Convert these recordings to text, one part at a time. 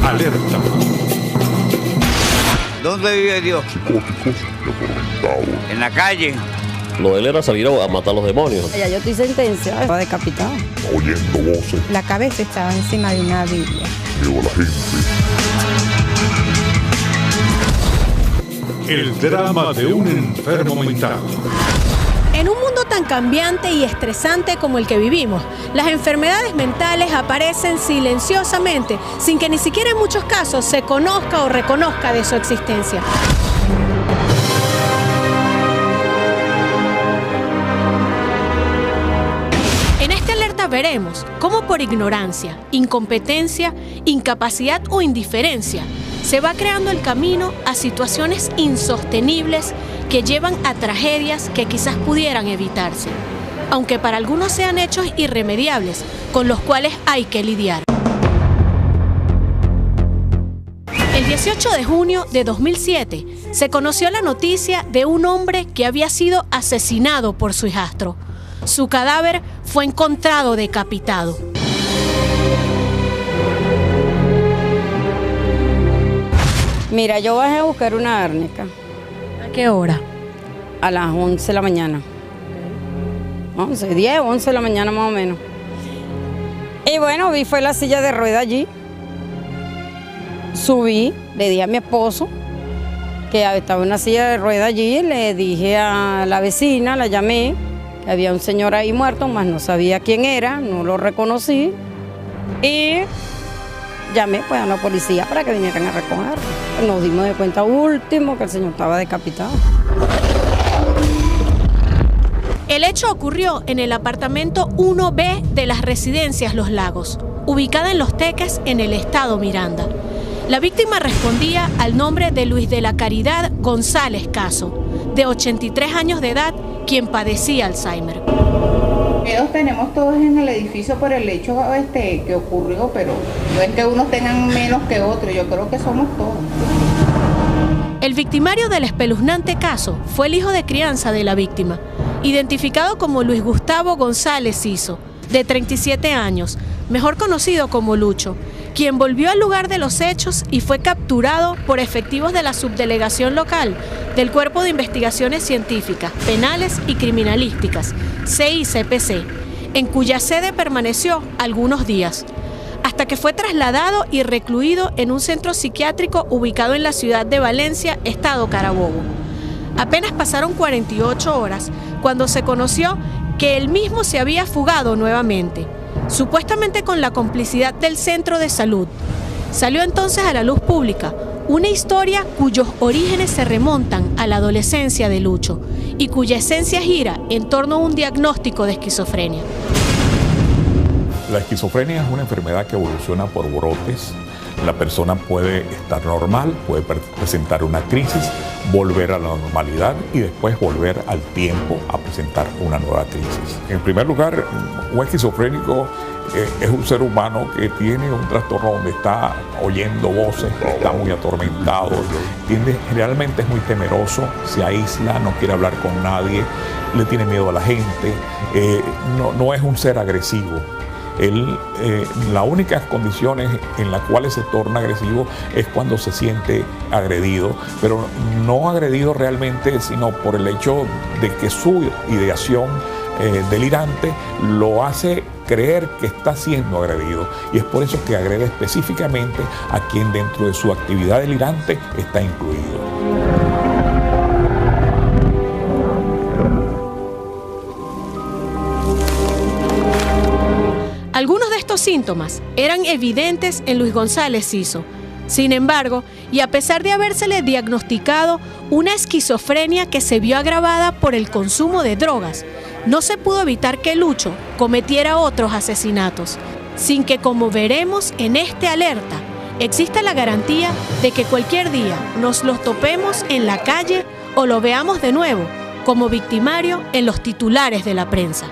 Alerta. ¿Dónde vive Dios? Psicóticos y atormentados. En la calle. Lo de él era salir a matar a los demonios. Ya yo estoy sentenciada, estaba decapitado. Oyendo voces. La cabeza estaba encima de una Biblia. Miedo a la gente. El drama de un enfermo mental. En un mundo tan cambiante y estresante como el que vivimos, las enfermedades mentales aparecen silenciosamente, sin que ni siquiera en muchos casos se conozca o reconozca de su existencia. En esta alerta veremos cómo por ignorancia, incompetencia, incapacidad o indiferencia se va creando el camino a situaciones insostenibles que llevan a tragedias que quizás pudieran evitarse, aunque para algunos sean hechos irremediables con los cuales hay que lidiar. El 18 de junio de 2007 se conoció la noticia de un hombre que había sido asesinado por su hijastro. Su cadáver fue encontrado decapitado. Mira, yo bajé a buscar una árnica. ¿A qué hora? A las 11 de la mañana. 10, 11 de la mañana más o menos. Y bueno, fue la silla de rueda allí. Subí, le dije a mi esposo que estaba una silla de rueda allí, le dije a la vecina, la llamé, que había un señor ahí muerto, mas no sabía quién era, no lo reconocí. Y llamé pues a la policía para que vinieran a recogerlo. Nos dimos de cuenta último que el señor estaba decapitado. El hecho ocurrió en el apartamento 1B de las residencias Los Lagos, ubicada en Los Teques, en el estado Miranda. La víctima respondía al nombre de Luis de la Caridad González Caso, de 83 años de edad, quien padecía Alzheimer. Miedos tenemos todos en el edificio por el hecho que ocurrió, pero no es que unos tengan menos que otros, yo creo que somos todos. El victimario del espeluznante caso fue el hijo de crianza de la víctima, identificado como Luis Gustavo González Ciso, de 37 años, mejor conocido como Lucho, quien volvió al lugar de los hechos y fue capturado por efectivos de la subdelegación local del Cuerpo de Investigaciones Científicas, Penales y Criminalísticas, CICPC, en cuya sede permaneció algunos días, hasta que fue trasladado y recluido en un centro psiquiátrico ubicado en la ciudad de Valencia, estado Carabobo. Apenas pasaron 48 horas cuando se conoció que él mismo se había fugado nuevamente, supuestamente con la complicidad del centro de salud. Salió entonces a la luz pública una historia cuyos orígenes se remontan a la adolescencia de Lucho y cuya esencia gira en torno a un diagnóstico de esquizofrenia. La esquizofrenia es una enfermedad que evoluciona por brotes. La persona puede estar normal, puede presentar una crisis, volver a la normalidad y después volver al tiempo a presentar una nueva crisis. En primer lugar, un esquizofrénico es un ser humano que tiene un trastorno donde está oyendo voces, está muy atormentado, generalmente es muy temeroso, se aísla, no quiere hablar con nadie, le tiene miedo a la gente, no es un ser agresivo. Las únicas condiciones en las cuales se torna agresivo es cuando se siente agredido, pero no agredido realmente, sino por el hecho de que su ideación delirante lo hace creer que está siendo agredido, y es por eso que agrede específicamente a quien dentro de su actividad delirante está incluido. Algunos de estos síntomas eran evidentes en Luis González Ciso. Sin embargo, y a pesar de habérsele diagnosticado una esquizofrenia que se vio agravada por el consumo de drogas, no se pudo evitar que Lucho cometiera otros asesinatos, sin que, como veremos en este alerta, exista la garantía de que cualquier día nos los topemos en la calle o lo veamos de nuevo como victimario en los titulares de la prensa.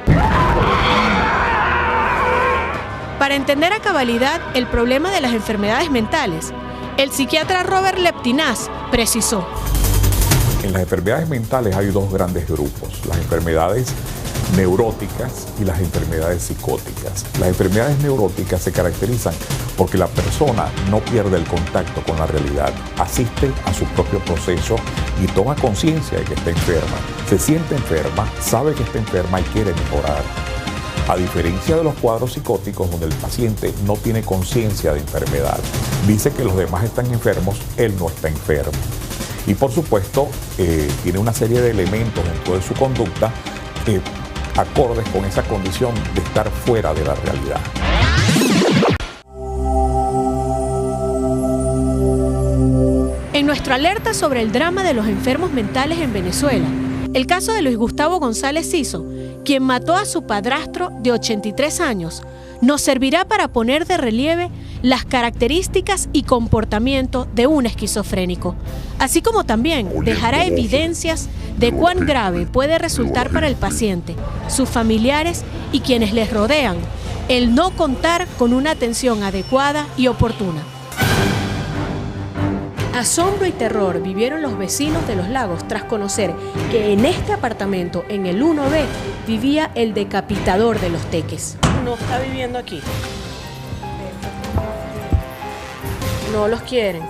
Para entender a cabalidad el problema de las enfermedades mentales, el psiquiatra Robert Leptinaz precisó: En las enfermedades mentales hay dos grandes grupos: las enfermedades neuróticas y las enfermedades psicóticas. Las enfermedades neuróticas se caracterizan porque la persona no pierde el contacto con la realidad, asiste a su propio proceso y toma conciencia de que está enferma. Se siente enferma, sabe que está enferma y quiere mejorar. A diferencia de los cuadros psicóticos donde el paciente no tiene conciencia de enfermedad, dice que los demás están enfermos, él no está enfermo. Y por supuesto, tiene una serie de elementos dentro de su conducta acordes con esa condición de estar fuera de la realidad. En nuestra alerta sobre el drama de los enfermos mentales en Venezuela, el caso de Luis Gustavo González Ciso, quien mató a su padrastro de 83 años, nos servirá para poner de relieve las características y comportamiento de un esquizofrénico, así como también dejará evidencias de cuán grave puede resultar para el paciente, sus familiares y quienes les rodean el no contar con una atención adecuada y oportuna. Asombro y terror vivieron los vecinos de Los Lagos tras conocer que en este apartamento, en el 1B, vivía el decapitador de los Teques. No está viviendo aquí. No los quieren.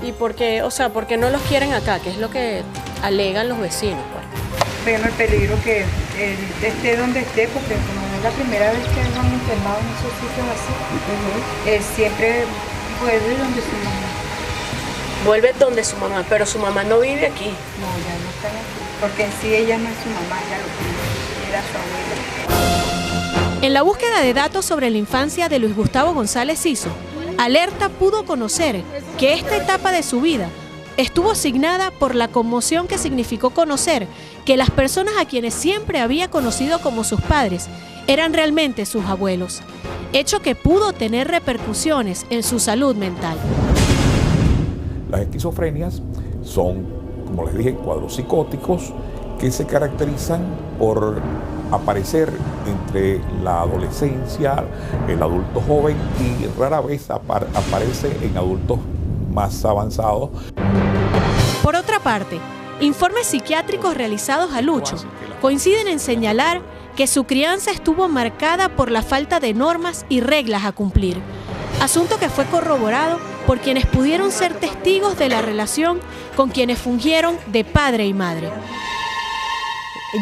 ¿Y por qué? O sea, ¿por qué no los quieren acá? ¿Qué es lo que alegan los vecinos? Pues? Bueno, el peligro que él esté donde esté, porque como no es la primera vez que lo han internado en esos sitios así, él siempre vuelve donde su mamá. Vuelve donde su mamá, pero su mamá no vive aquí. No, ya no está aquí, porque en sí ella no es su mamá, ella lo que era su abuela. En la búsqueda de datos sobre la infancia de Luis Gustavo González Ciso, Alerta pudo conocer que esta etapa de su vida estuvo signada por la conmoción que significó conocer que las personas a quienes siempre había conocido como sus padres eran realmente sus abuelos, hecho que pudo tener repercusiones en su salud mental. Las esquizofrenias son, como les dije, cuadros psicóticos que se caracterizan por aparecer entre la adolescencia, el adulto joven y rara vez aparece en adultos más avanzados. Por otra parte, informes psiquiátricos realizados a Lucho coinciden en señalar que su crianza estuvo marcada por la falta de normas y reglas a cumplir, asunto que fue corroborado por quienes pudieron ser testigos de la relación con quienes fungieron de padre y madre.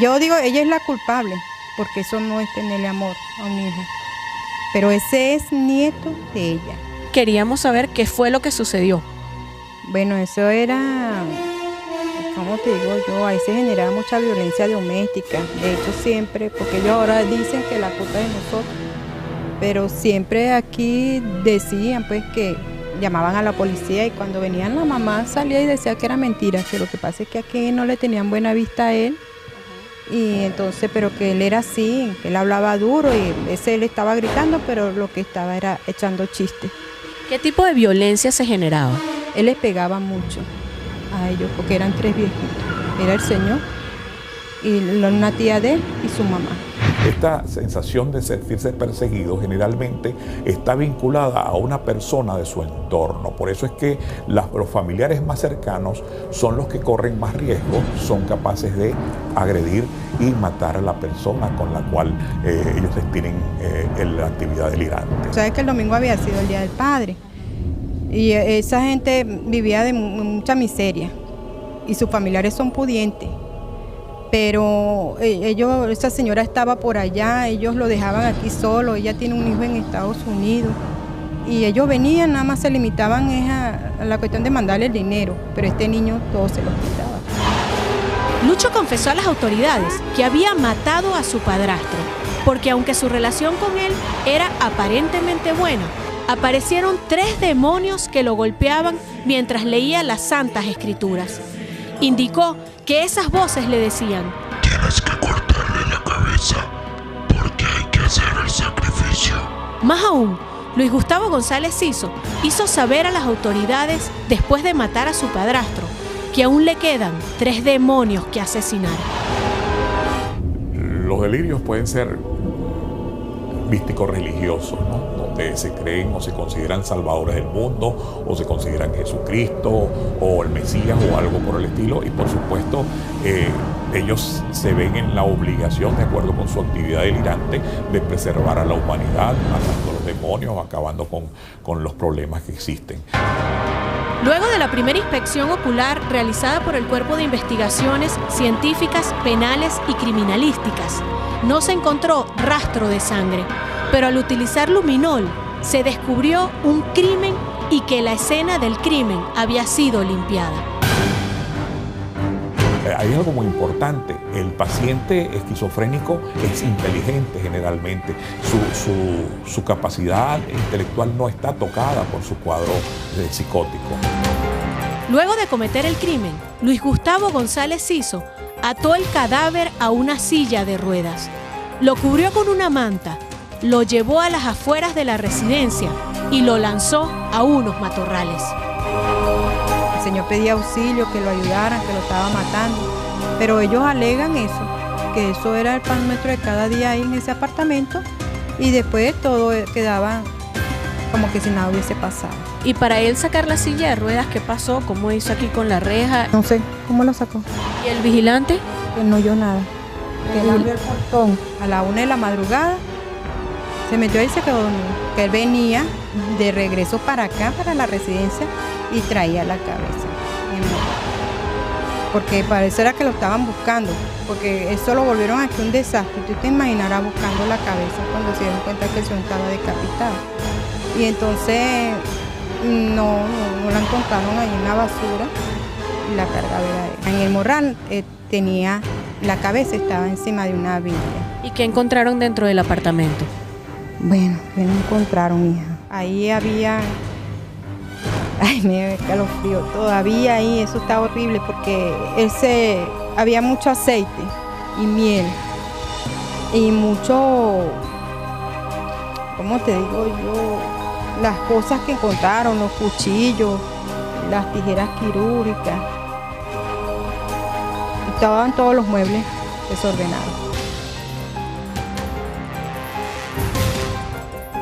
Yo digo, ella es la culpable, porque eso no es tenerle amor a un hijo. Pero ese es nieto de ella. Queríamos saber qué fue lo que sucedió. Bueno, eso era, ¿cómo te digo yo? Ahí se generaba mucha violencia doméstica. De hecho, siempre, porque ellos ahora dicen que la culpa es de nosotros. Pero siempre aquí decían pues que llamaban a la policía y cuando venían la mamá salía y decía que era mentira, que lo que pasa es que aquí no le tenían buena vista a él. Y entonces, pero que él era así, que él hablaba duro y ese él estaba gritando, pero lo que estaba era echando chistes. ¿Qué tipo de violencia se generaba? Él les pegaba mucho a ellos, porque eran 3 viejitos. Era el señor, y una tía de él y su mamá. Esta sensación de sentirse perseguido generalmente está vinculada a una persona de su entorno. Por eso es que los familiares más cercanos son los que corren más riesgo, son capaces de agredir y matar a la persona con la cual ellos tienen la actividad delirante. Sabes que el domingo había sido el Día del Padre y esa gente vivía de mucha miseria y sus familiares son pudientes. Pero esa señora estaba por allá, ellos lo dejaban aquí solo, ella tiene un hijo en Estados Unidos. Y ellos venían, nada más se limitaban a la cuestión de mandarle el dinero, pero este niño todo se lo quitaba. Lucho confesó a las autoridades que había matado a su padrastro, porque aunque su relación con él era aparentemente buena, aparecieron 3 demonios que lo golpeaban mientras leía las Santas Escrituras. Indicó que esas voces le decían: tienes que cortarle la cabeza porque hay que hacer el sacrificio. Más aún, Luis Gustavo González Ciso hizo saber a las autoridades, después de matar a su padrastro, que aún le quedan 3 demonios que asesinar. Los delirios pueden ser místicos religiosos, ¿no? Donde se creen o se consideran salvadores del mundo, o se consideran Jesucristo o el Mesías o algo por el estilo, y por supuesto ellos se ven en la obligación, de acuerdo con su actividad delirante, de preservar a la humanidad, matando a los demonios, acabando con los problemas que existen. Luego de la primera inspección ocular realizada por el Cuerpo de Investigaciones Científicas, Penales y Criminalísticas, no se encontró rastro de sangre, pero al utilizar luminol se descubrió un crimen y que la escena del crimen había sido limpiada. Hay algo muy importante, el paciente esquizofrénico es inteligente generalmente, su capacidad intelectual no está tocada por su cuadro psicótico. Luego de cometer el crimen, Luis Gustavo González Ciso ató el cadáver a una silla de ruedas, lo cubrió con una manta, lo llevó a las afueras de la residencia y lo lanzó a unos matorrales. El señor pedía auxilio, que lo ayudaran, que lo estaba matando, pero ellos alegan eso, que eso era el pan nuestro de cada día ahí en ese apartamento y después todo quedaba como que si nada hubiese pasado. Y para él sacar la silla de ruedas, ¿qué pasó? ¿Cómo hizo aquí con la reja? No sé, ¿cómo lo sacó? ¿Y el vigilante? Que no oyó nada, que él abrió el portón a la 1 de la madrugada, se metió ahí y se quedó dormido, que él venía de regreso para acá, para la residencia, y traía la cabeza. Porque parece era que lo estaban buscando, porque eso lo volvieron aquí un desastre. Tú te imaginarás buscando la cabeza cuando se dieron cuenta que el señor estaba decapitado. Y entonces no la encontraron ahí en la basura y la cargaba era él. En el morral tenía la cabeza, estaba encima de una Biblia. ¿Y qué encontraron dentro del apartamento? Bueno, ¿qué no encontraron, hija? Ahí había... Ay, me dio escalofrío. Todavía ahí, eso está horrible porque había mucho aceite y miel y mucho, ¿cómo te digo yo? Las cosas que encontraron, los cuchillos, las tijeras quirúrgicas. Estaban todos los muebles desordenados.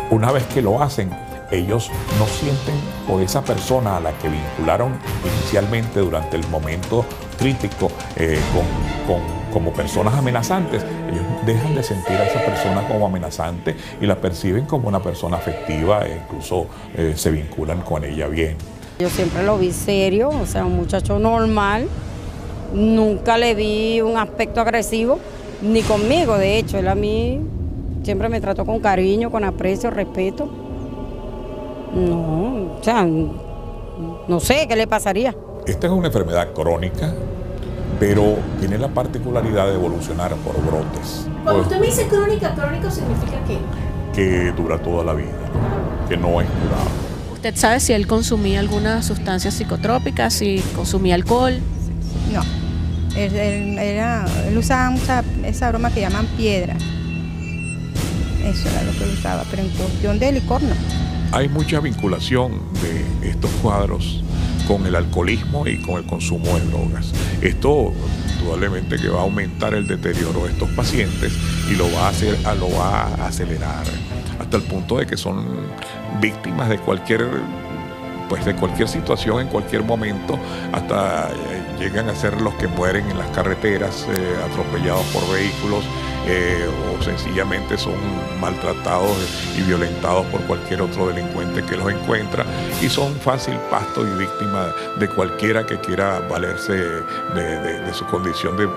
Una vez que lo hacen, ellos no sienten por esa persona a la que vincularon inicialmente durante el momento crítico como personas amenazantes. Ellos dejan de sentir a esa persona como amenazante y la perciben como una persona afectiva e incluso se vinculan con ella bien. Yo siempre lo vi serio, o sea, un muchacho normal. Nunca le vi un aspecto agresivo, ni conmigo, de hecho. Él a mí siempre me trató con cariño, con aprecio, respeto. No, o sea, no sé qué le pasaría. Esta es una enfermedad crónica, pero tiene la particularidad de evolucionar por brotes. Cuando usted me dice crónica, ¿crónico significa qué? Que dura toda la vida, que no es curable. ¿Usted sabe si él consumía alguna sustancia psicotrópica, si consumía alcohol? No, él usaba esa broma que llaman piedra. Eso era lo que él usaba, pero en cuestión de licor no. Hay mucha vinculación de estos cuadros con el alcoholismo y con el consumo de drogas. Esto indudablemente que va a aumentar el deterioro de estos pacientes y lo va a acelerar hasta el punto de que son víctimas de cualquier situación en cualquier momento, hasta llegan a ser los que mueren en las carreteras atropellados por vehículos o sencillamente son maltratados y violentados por cualquier otro delincuente que los encuentra y son fácil pasto y víctima de cualquiera que quiera valerse de su condición de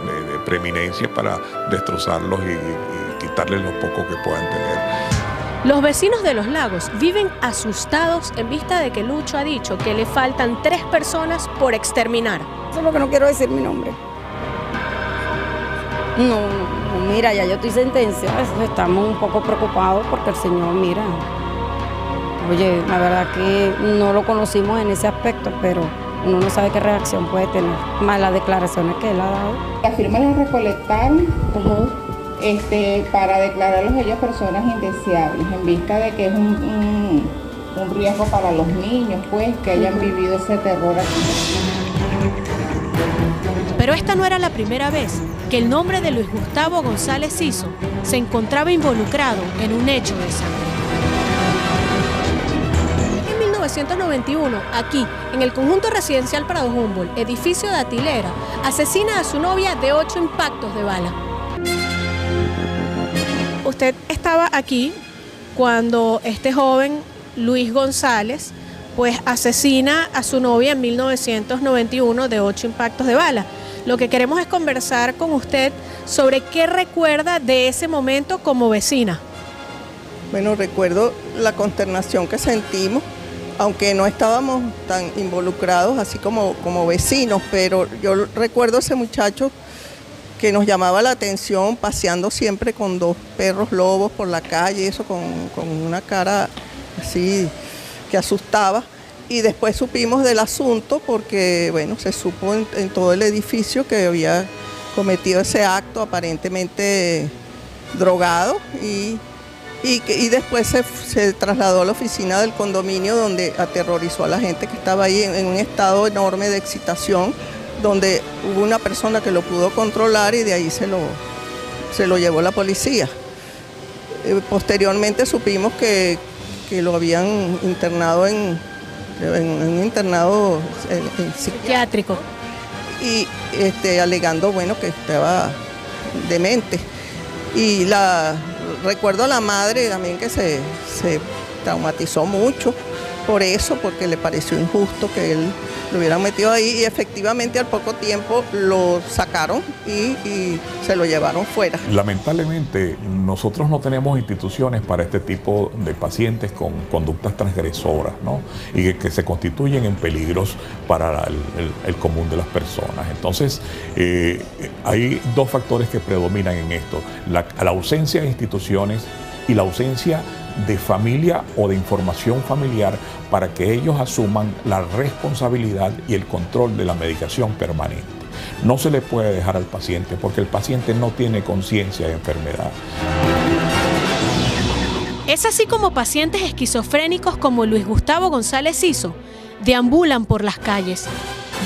preeminencia para destrozarlos y quitarles lo poco que puedan tener. Los vecinos de Los Lagos viven asustados en vista de que Lucho ha dicho que le faltan 3 personas por exterminar. Eso es lo que no quiero decir mi nombre. No, mira, ya yo estoy sentenciada, estamos un poco preocupados porque el señor, mira, oye, la verdad que no lo conocimos en ese aspecto, pero uno no sabe qué reacción puede tener, más las declaraciones que él ha dado. Las firmas las recolectaron para declararlos ellos personas indeseables, en vista de que es un riesgo para los niños, pues, que hayan vivido ese terror aquí. Pero esta no era la primera vez que el nombre de Luis Gustavo González Ciso se encontraba involucrado en un hecho de sangre. En 1991, aquí, en el conjunto residencial Prado Humboldt, edificio de Atilera, asesina a su novia de 8 impactos de bala. Usted estaba aquí cuando este joven, Luis González, pues asesina a su novia en 1991 de 8 impactos de bala. Lo que queremos es conversar con usted sobre qué recuerda de ese momento como vecina. Bueno, recuerdo la consternación que sentimos, aunque no estábamos tan involucrados así como vecinos, pero yo recuerdo a ese muchacho que nos llamaba la atención paseando siempre con 2 perros lobos por la calle, eso con una cara así que asustaba. Y después supimos del asunto porque, bueno, se supo en todo el edificio que había cometido ese acto aparentemente drogado y después se trasladó a la oficina del condominio donde aterrorizó a la gente que estaba ahí en un estado enorme de excitación, donde hubo una persona que lo pudo controlar y de ahí se lo llevó la policía. Posteriormente supimos que lo habían internado en un internado psiquiátrico y alegando, bueno, que estaba demente. Y recuerdo a la madre también que se traumatizó mucho por eso, porque le pareció injusto que él lo hubieran metido ahí y efectivamente al poco tiempo lo sacaron y se lo llevaron fuera. Lamentablemente nosotros no tenemos instituciones para este tipo de pacientes con conductas transgresoras, ¿no? Y que se constituyen en peligros para el común de las personas. Entonces hay 2 factores que predominan en esto: la ausencia de instituciones y la ausencia de familia o de información familiar para que ellos asuman la responsabilidad y el control de la medicación permanente. No se le puede dejar al paciente porque el paciente no tiene conciencia de enfermedad. Es así como pacientes esquizofrénicos como Luis Gustavo González Ciso deambulan por las calles,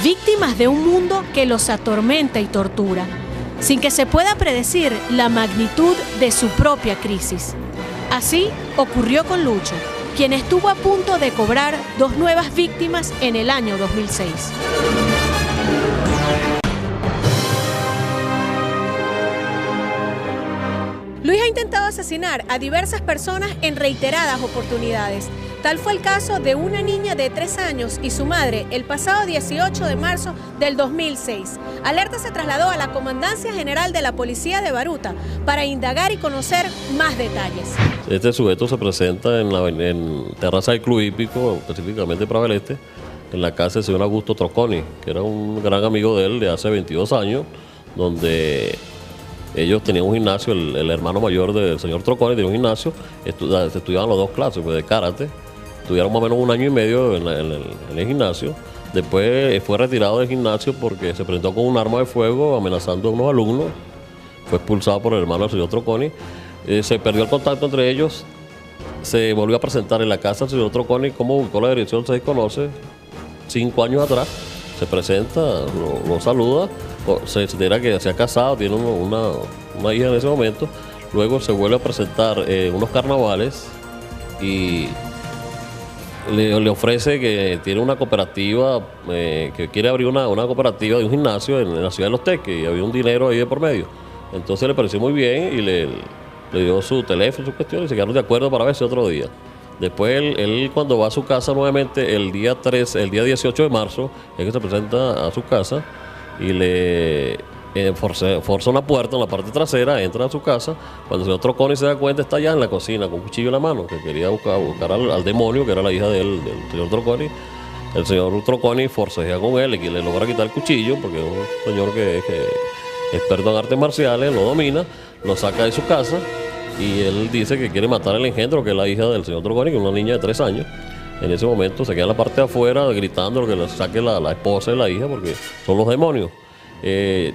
víctimas de un mundo que los atormenta y tortura, sin que se pueda predecir la magnitud de su propia crisis. Así ocurrió con Lucho, quien estuvo a punto de cobrar 2 nuevas víctimas en el año 2006. Luis ha intentado asesinar a diversas personas en reiteradas oportunidades. Tal fue el caso de una niña de 3 años y su madre el pasado 18 de marzo del 2006. Alerta se trasladó a la Comandancia General de la Policía de Baruta para indagar y conocer más detalles. Este sujeto se presenta en terraza del Club Hípico, específicamente Prado del Este, en la casa del señor Augusto Troconi, que era un gran amigo de él de hace 22 años, donde ellos tenían un gimnasio, el hermano mayor del señor Troconi tenía un gimnasio, estudiaban los 2 clases de karate, estudiaron más o menos 1 año y medio en el gimnasio. Después fue retirado del gimnasio porque se presentó con un arma de fuego amenazando a unos alumnos, fue expulsado por el hermano del señor Troconi, se perdió el contacto entre ellos, se volvió a presentar en la casa del señor Troconi, como ubicó la dirección se desconoce, 5 años atrás, se presenta, lo saluda, se entera que se ha casado, tiene una hija en ese momento, luego se vuelve a presentar unos carnavales y le ofrece que tiene una cooperativa, que quiere abrir una cooperativa de un gimnasio en la ciudad de Los Teques y había un dinero ahí de por medio. Entonces le pareció muy bien y le dio su teléfono, su cuestión y se quedaron de acuerdo para verse otro día. Después él cuando va a su casa nuevamente el día 18 de marzo, es que se presenta a su casa y le forza una puerta en la parte trasera, entra a su casa. Cuando el señor Troconi se da cuenta, está allá en la cocina con un cuchillo en la mano, que quería buscar al demonio, que era la hija del señor Troconi. El señor Troconi forcejea con él y le logra quitar el cuchillo, porque es un señor que es experto en artes marciales, lo domina, lo saca de su casa y él dice que quiere matar al engendro, que es la hija del señor Troconi, que es una niña de 3 años. En ese momento se queda en la parte de afuera gritando que le saque la esposa y la hija, porque son los demonios.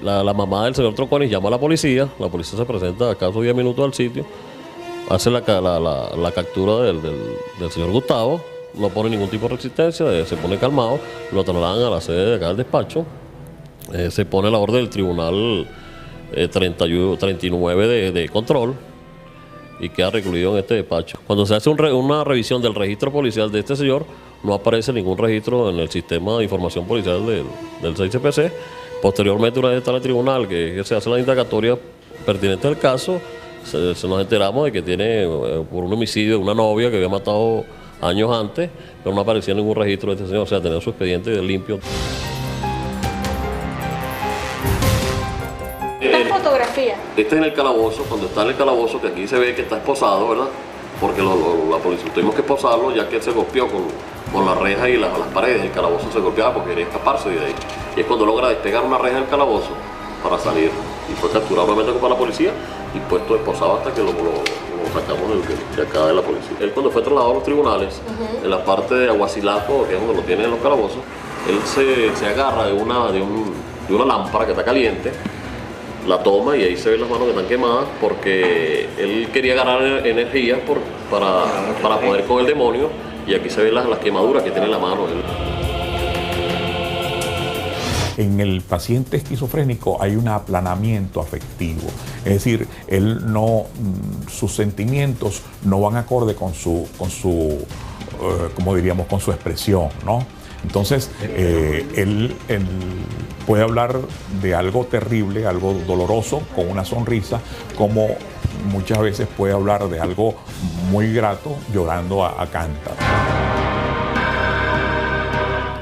La mamá del señor Troconi llama a la policía se presenta a caso 10 minutos al sitio, hace la captura del señor Gustavo, no pone ningún tipo de resistencia, se pone calmado, lo trasladan a la sede de acá del despacho, se pone la orden del tribunal 39 de control y queda recluido en este despacho. Cuando se hace una revisión del registro policial de este señor, no aparece ningún registro en el sistema de información policial del 6CPC. Posteriormente, una vez está en el tribunal, que se hace la indagatoria pertinente al caso, se nos enteramos de que tiene por un homicidio una novia que había matado años antes, pero no aparecía ningún registro de este señor, o sea, tenía su expediente limpio. Esta fotografía. Este es en el calabozo, cuando está en el calabozo, que aquí se ve que está esposado, ¿verdad? Porque la policía tuvimos que esposarlo ya que él se golpeó con la reja y las paredes. El calabozo se golpeaba porque quería escaparse de ahí. Y es cuando logra despegar una reja del calabozo para salir. Y fue capturado nuevamente por la policía y puesto esposado hasta que lo sacamos de acá de la policía. Él cuando fue trasladado a los tribunales, en la parte de Aguasilaco, que es donde lo tienen en los calabozos, él se agarra de una lámpara que está caliente, la toma y ahí se ven las manos que están quemadas porque él quería ganar energía para poder con el demonio, y aquí se ven las quemaduras que tiene en la mano. En el paciente esquizofrénico hay un aplanamiento afectivo, es decir, sus sentimientos no van acorde con su como diríamos, con su expresión, ¿no? Entonces, él puede hablar de algo terrible, algo doloroso, con una sonrisa, como muchas veces puede hablar de algo muy grato llorando a cántaros.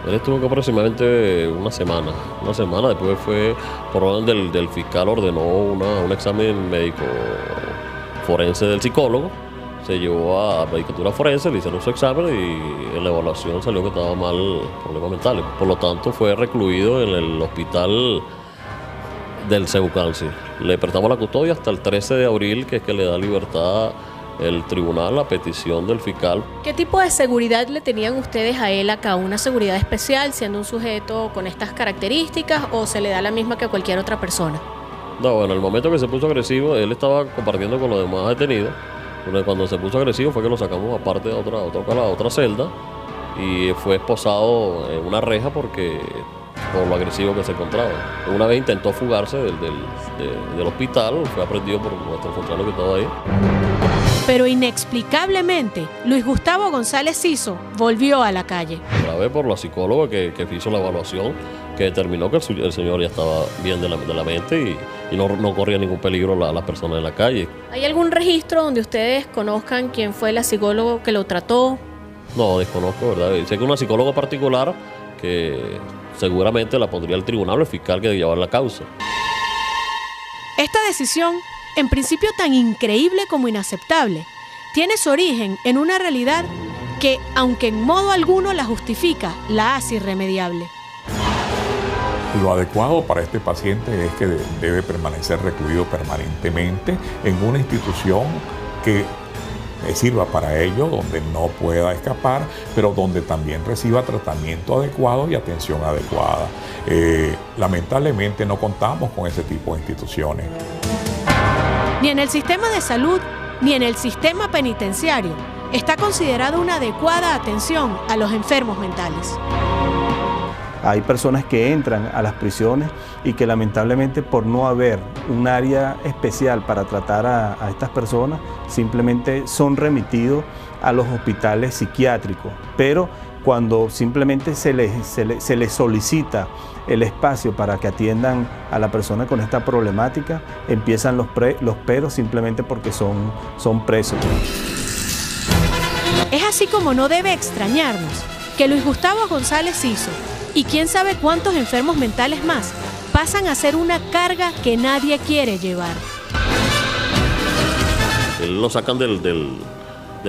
Él estuvo aproximadamente una semana. Después fue, por orden del fiscal, ordenó un examen médico forense del psicólogo. Se llevó a medicatura forense, le hicieron su examen y en la evaluación salió que estaba mal, problemas mentales. Por lo tanto, fue recluido en el hospital del Cebucansi. Le prestamos la custodia hasta el 13 de abril, que es que le da libertad el tribunal a petición del fiscal. ¿Qué tipo de seguridad le tenían ustedes a él acá? ¿Una seguridad especial siendo un sujeto con estas características o se le da la misma que a cualquier otra persona? No, bueno, el momento que se puso agresivo, él estaba compartiendo con los demás detenidos. Cuando se puso agresivo fue que lo sacamos aparte de otra celda y fue esposado en una reja por lo agresivo que se encontraba. Una vez intentó fugarse del hospital, fue aprendido por nuestro funcionario que estaba ahí. Pero inexplicablemente, Luis Gustavo González Ciso volvió a la calle. Grave por la psicóloga que hizo la evaluación, que determinó que el señor ya estaba bien de la mente y no corría ningún peligro a las personas en la calle. ¿Hay algún registro donde ustedes conozcan quién fue la psicóloga que lo trató? No, desconozco, ¿verdad? Sé que una psicóloga particular que seguramente la pondría el tribunal o el fiscal que debe llevar la causa. Esta decisión, en principio tan increíble como inaceptable, tiene su origen en una realidad que, aunque en modo alguno la justifica, la hace irremediable. Lo adecuado para este paciente es que debe permanecer recluido permanentemente en una institución que sirva para ello, donde no pueda escapar, pero donde también reciba tratamiento adecuado y atención adecuada. Lamentablemente no contamos con ese tipo de instituciones. Ni en el sistema de salud, ni en el sistema penitenciario está considerada una adecuada atención a los enfermos mentales. Hay personas que entran a las prisiones y que lamentablemente por no haber un área especial para tratar a estas personas, simplemente son remitidos a los hospitales psiquiátricos. Pero cuando simplemente se les solicita el espacio para que atiendan a la persona con esta problemática, empiezan los peros simplemente porque son presos. Es así como no debe extrañarnos que Luis Gustavo González Ciso y quién sabe cuántos enfermos mentales más pasan a ser una carga que nadie quiere llevar. Él lo sacan del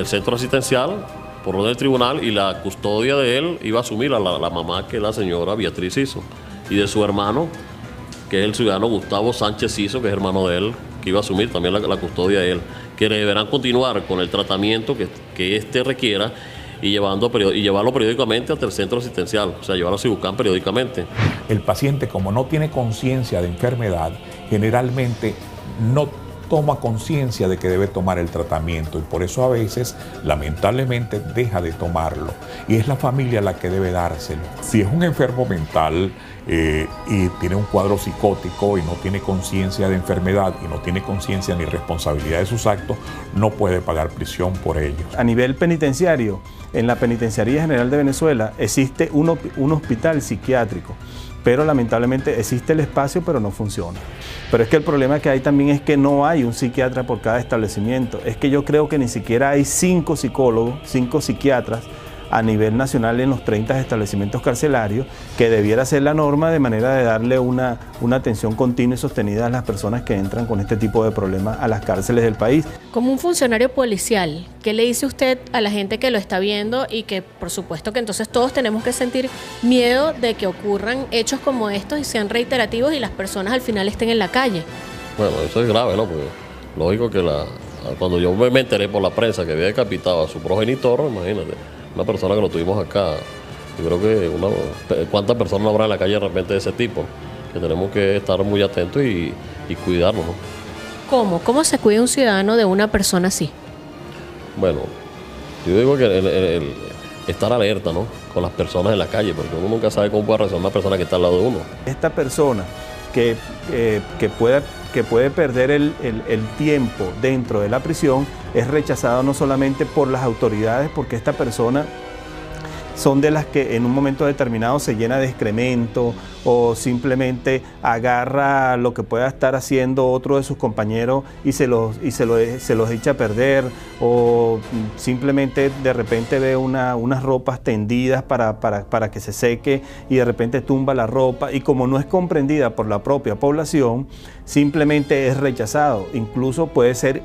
centro asistencial por orden del tribunal y la custodia de él iba a asumir a la mamá, que es la señora Beatriz Ciso, y de su hermano, que es el ciudadano Gustavo Sánchez Ciso, que es hermano de él, que iba a asumir también la custodia de él, que deberán continuar con el tratamiento que éste requiera y llevarlo periódicamente hasta el centro asistencial, o sea, llevarlo a Cibucán periódicamente. El paciente, como no tiene conciencia de enfermedad, generalmente no toma conciencia de que debe tomar el tratamiento y por eso a veces, lamentablemente, deja de tomarlo. Y es la familia la que debe dárselo. Si es un enfermo mental y tiene un cuadro psicótico y no tiene conciencia de enfermedad y no tiene conciencia ni responsabilidad de sus actos, no puede pagar prisión por ello. A nivel penitenciario, en la Penitenciaría General de Venezuela existe un hospital psiquiátrico, pero lamentablemente existe el espacio, pero no funciona. Pero es que el problema que hay también es que no hay un psiquiatra por cada establecimiento. Es que yo creo que ni siquiera hay 5 psicólogos, 5 psiquiatras a nivel nacional en los 30 establecimientos carcelarios, que debiera ser la norma, de manera de darle una atención continua y sostenida a las personas que entran con este tipo de problemas a las cárceles del país. Como un funcionario policial, ¿qué le dice usted a la gente que lo está viendo y que por supuesto que entonces todos tenemos que sentir miedo de que ocurran hechos como estos y sean reiterativos y las personas al final estén en la calle? Bueno, eso es grave, ¿no? Porque lógico que cuando yo me enteré por la prensa que había decapitado a su progenitor, imagínate, una persona que lo tuvimos acá, yo creo que ¿cuántas personas habrá en la calle de repente de ese tipo? Que tenemos que estar muy atentos y cuidarnos, ¿no? ¿Cómo se cuida un ciudadano de una persona así? Bueno, yo digo que estar alerta, ¿no? Con las personas en la calle, porque uno nunca sabe cómo puede reaccionar una persona que está al lado de uno. Esta persona que puede perder el tiempo dentro de la prisión es rechazada no solamente por las autoridades, porque esta persona son de las que en un momento determinado se llena de excremento o simplemente agarra lo que pueda estar haciendo otro de sus compañeros y se los echa a perder, o simplemente de repente ve unas ropas tendidas para que se seque y de repente tumba la ropa, y como no es comprendida por la propia población, simplemente es rechazado. Incluso puede ser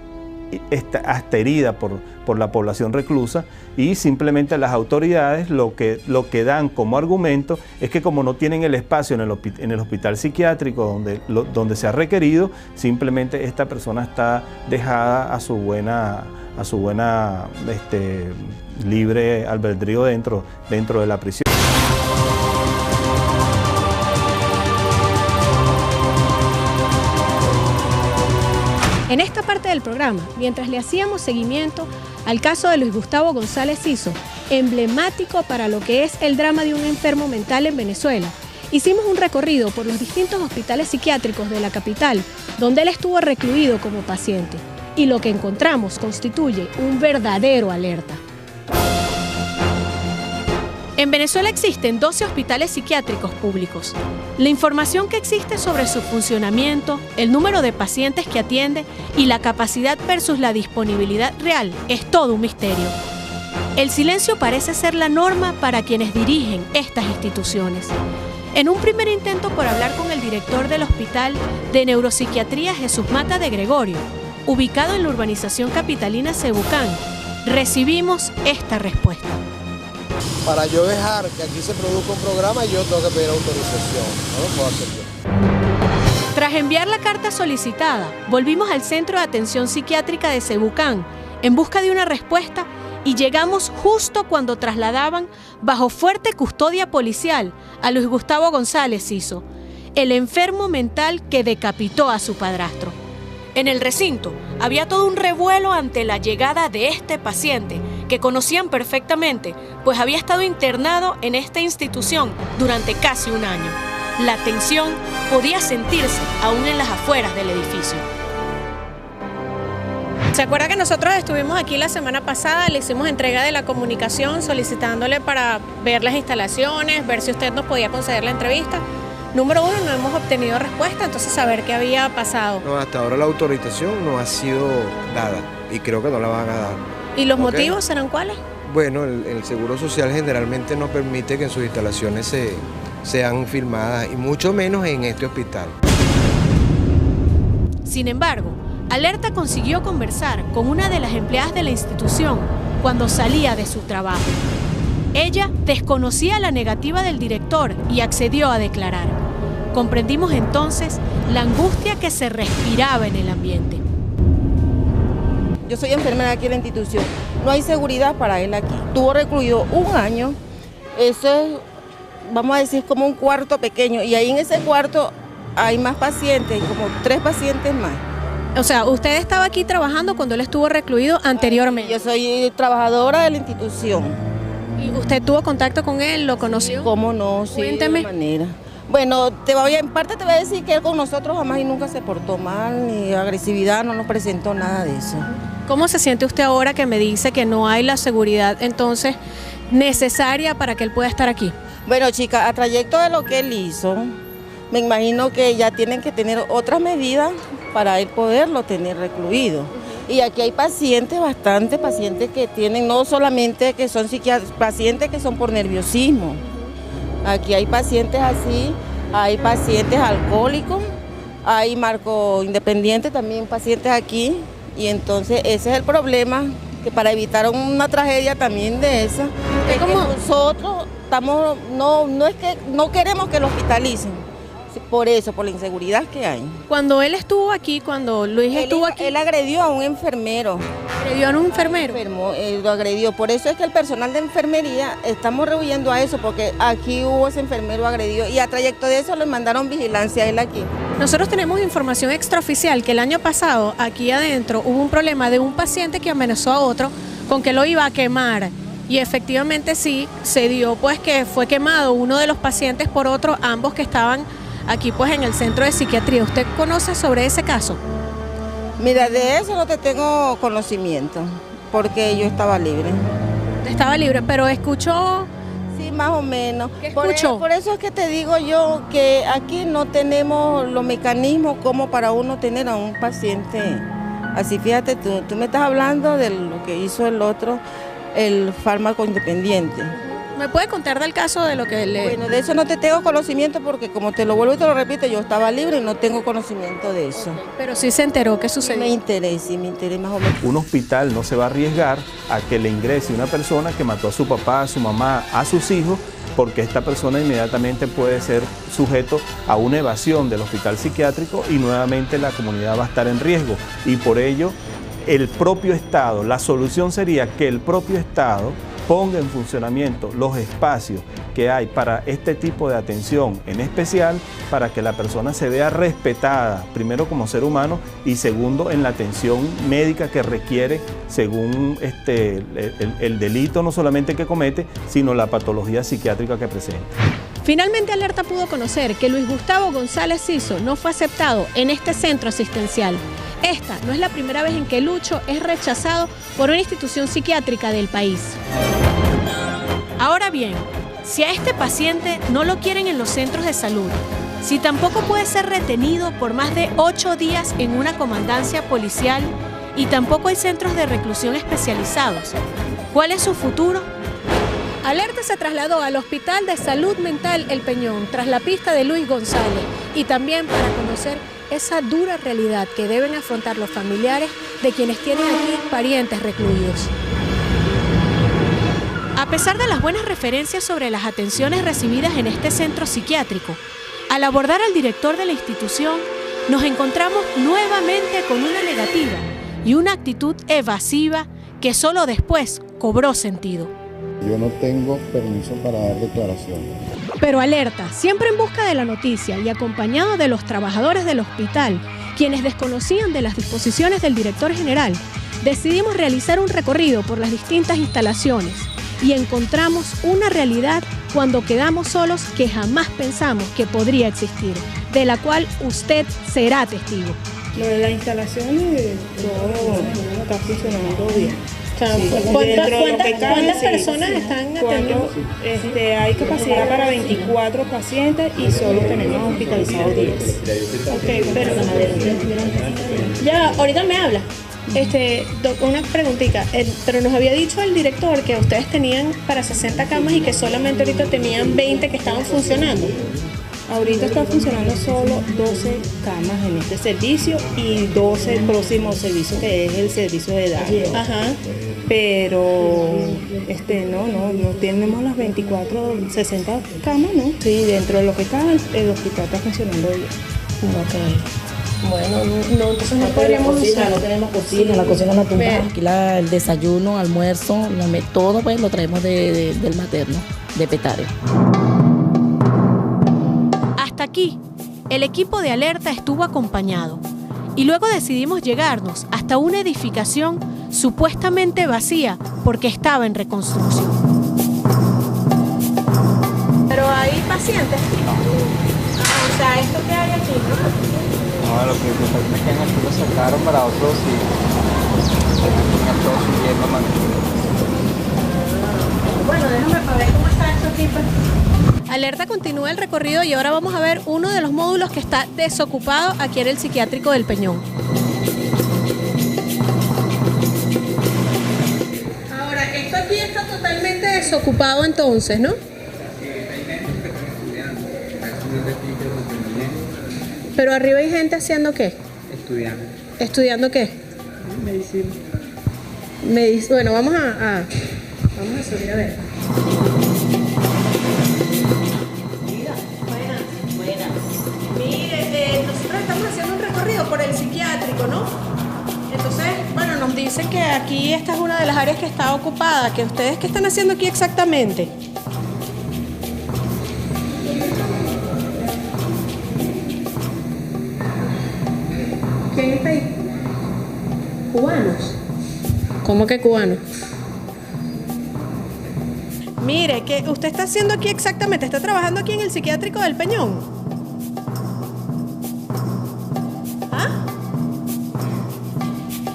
hasta herida por la población reclusa, y simplemente las autoridades lo que dan como argumento es que como no tienen el espacio en el hospital psiquiátrico donde se ha requerido, simplemente esta persona está dejada a su buena libre albedrío dentro de la prisión. En esta parte del programa, mientras le hacíamos seguimiento al caso de Luis Gustavo González Ciso, emblemático para lo que es el drama de un enfermo mental en Venezuela, hicimos un recorrido por los distintos hospitales psiquiátricos de la capital, donde él estuvo recluido como paciente, y lo que encontramos constituye un verdadero alerta. En Venezuela existen 12 hospitales psiquiátricos públicos. La información que existe sobre su funcionamiento, el número de pacientes que atiende y la capacidad versus la disponibilidad real es todo un misterio. El silencio parece ser la norma para quienes dirigen estas instituciones. En un primer intento por hablar con el director del Hospital de Neuropsiquiatría Jesús Mata de Gregorio, ubicado en la urbanización capitalina Cebucán, recibimos esta respuesta. Para yo dejar que aquí se produzca un programa, yo tengo que pedir autorización, no lo puedo hacer yo. Tras enviar la carta solicitada, volvimos al Centro de Atención Psiquiátrica de Cebucán en busca de una respuesta y llegamos justo cuando trasladaban bajo fuerte custodia policial a Luis Gustavo González Ciso, el enfermo mental que decapitó a su padrastro. En el recinto había todo un revuelo ante la llegada de este paciente, que conocían perfectamente, pues había estado internado en esta institución durante casi un año. La tensión podía sentirse aún en las afueras del edificio. ¿Se acuerda que nosotros estuvimos aquí la semana pasada? Le hicimos entrega de la comunicación solicitándole para ver las instalaciones, ver si usted nos podía conceder la entrevista. Número 1, no hemos obtenido respuesta, entonces saber qué había pasado. No, hasta ahora la autorización no ha sido dada y creo que no la van a dar. ¿Y los motivos serán cuáles? Bueno, el Seguro Social generalmente no permite que sus instalaciones sean filmadas, y mucho menos en este hospital. Sin embargo, Alerta consiguió conversar con una de las empleadas de la institución cuando salía de su trabajo. Ella desconocía la negativa del director y accedió a declarar. Comprendimos entonces la angustia que se respiraba en el ambiente. Yo soy enfermera aquí en la institución. No hay seguridad para él aquí. Estuvo recluido un año. Eso es, vamos a decir, como un cuarto pequeño. Y ahí en ese cuarto hay más pacientes, como 3 pacientes más. O sea, ¿usted estaba aquí trabajando cuando él estuvo recluido anteriormente? Yo soy trabajadora de la institución. ¿Y usted tuvo contacto con él? ¿Lo conoció? ¿Cómo no? Sí, Cuénteme. de manera. Bueno, en parte te voy a decir que él con nosotros jamás y nunca se portó mal, ni agresividad, no nos presentó nada de eso. ¿Cómo se siente usted ahora que me dice que no hay la seguridad entonces necesaria para que él pueda estar aquí? Bueno, chica, a trayecto de lo que él hizo, me imagino que ya tienen que tener otras medidas para él poderlo tener recluido. Y aquí hay pacientes, bastantes pacientes que tienen, no solamente que son psiquiatras, pacientes que son por nerviosismo. Aquí hay pacientes así, hay pacientes alcohólicos, hay marco independiente también, pacientes aquí. Y entonces ese es el problema, que para evitar una tragedia también de esa, es como nosotros estamos, no es que no queremos que lo hospitalicen. Por eso, por la inseguridad que hay. Cuando él estuvo aquí, cuando Luis estuvo aquí... Él agredió a un enfermero. ¿Agredió a un enfermero? Lo agredió. Por eso es que el personal de enfermería, estamos rehuyendo a eso, porque aquí hubo ese enfermero agredido y a trayecto de eso le mandaron vigilancia a él aquí. Nosotros tenemos información extraoficial que el año pasado, aquí adentro, hubo un problema de un paciente que amenazó a otro con que lo iba a quemar. Y efectivamente sí, se dio pues que fue quemado uno de los pacientes por otro, ambos que estaban aquí pues en el centro de psiquiatría. ¿Usted conoce sobre ese caso? Mira, de eso no te tengo conocimiento, porque yo estaba libre. Estaba libre, pero escuchó... Sí, más o menos. ¿Qué escuchó? Por eso es que te digo yo que aquí no tenemos los mecanismos como para uno tener a un paciente así. Fíjate tú me estás hablando de lo que hizo el otro, el fármaco independiente. ¿Me puede contar del caso de lo que le...? Bueno, de eso no te tengo conocimiento porque como te lo vuelvo y te lo repito, yo estaba libre y no tengo conocimiento de eso. Pero sí se enteró qué sucedió. Me enteré más o menos. Un hospital no se va a arriesgar a que le ingrese una persona que mató a su papá, a su mamá, a sus hijos, porque esta persona inmediatamente puede ser sujeto a una evasión del hospital psiquiátrico y nuevamente la comunidad va a estar en riesgo. Y por ello, el propio Estado, la solución sería que el propio Estado ponga en funcionamiento los espacios que hay para este tipo de atención, en especial para que la persona se vea respetada, primero como ser humano y segundo en la atención médica que requiere según el delito no solamente que comete, sino la patología psiquiátrica que presenta. Finalmente Alerta pudo conocer que Luis Gustavo González Ciso no fue aceptado en este centro asistencial. Esta no es la primera vez en que Lucho es rechazado por una institución psiquiátrica del país. Ahora bien, si a este paciente no lo quieren en los centros de salud, si tampoco puede ser retenido por más de 8 días en una comandancia policial y tampoco hay centros de reclusión especializados, ¿cuál es su futuro? Alerta se trasladó al Hospital de Salud Mental El Peñón tras la pista de Luis González y también para conocer esa dura realidad que deben afrontar los familiares de quienes tienen aquí parientes recluidos. A pesar de las buenas referencias sobre las atenciones recibidas en este centro psiquiátrico, al abordar al director de la institución, nos encontramos nuevamente con una negativa y una actitud evasiva que solo después cobró sentido. Yo no tengo permiso para dar declaraciones. Pero Alerta, siempre en busca de la noticia y acompañado de los trabajadores del hospital, quienes desconocían de las disposiciones del director general, decidimos realizar un recorrido por las distintas instalaciones y encontramos una realidad cuando quedamos solos que jamás pensamos que podría existir, de la cual usted será testigo. Lo de las instalaciones, todo está funcionando bien. O sea, ¿Cuántas personas están atendiendo? Hay capacidad para 24 pacientes y solo tenemos hospitalizados 10. Ok, pero ya, ahorita me habla. Una preguntita, pero nos había dicho el director que ustedes tenían para 60 camas y que solamente ahorita tenían 20 que estaban funcionando. Ahorita está funcionando solo 12 camas en este servicio y 12 el próximo servicio que es el servicio de edad. Ajá. Pero no tenemos las 24, 60 camas, ¿no? Sí, dentro de lo que cabe el hospital está funcionando bien. Ok. Bueno, entonces no podríamos usar. No tenemos cocina, la cocina la tumbamos. Aquí el desayuno, almuerzo, todo pues lo traemos del materno, de Petare. Hasta aquí, el equipo de Alerta estuvo acompañado y luego decidimos llegarnos hasta una edificación supuestamente vacía porque estaba en reconstrucción. Pero hay pacientes. O sea, esto que hay aquí, ¿no? No, lo que pasa es que aquí lo sacaron para otros sitios. Bueno, déjame ver cómo está esto aquí. Alerta continúa el recorrido y ahora vamos a ver uno de los módulos que está desocupado aquí en el psiquiátrico del Peñón. Ahora, esto aquí está totalmente desocupado entonces, ¿no? Pero arriba hay gente haciendo ¿qué? Estudiando. ¿Estudiando qué? Medicina. Bueno, vamos a subir a ver. Buenas. Mire, nosotros estamos haciendo un recorrido por el psiquiátrico, ¿no? Entonces, bueno, nos dicen que aquí esta es una de las áreas que está ocupada. ¿Que ustedes qué están haciendo aquí exactamente? ¿Quién está ahí? ¿Cubanos? ¿Cómo que cubanos? Mire, ¿qué usted está haciendo aquí exactamente? ¿Está trabajando aquí en el psiquiátrico del Peñón? ¿Ah?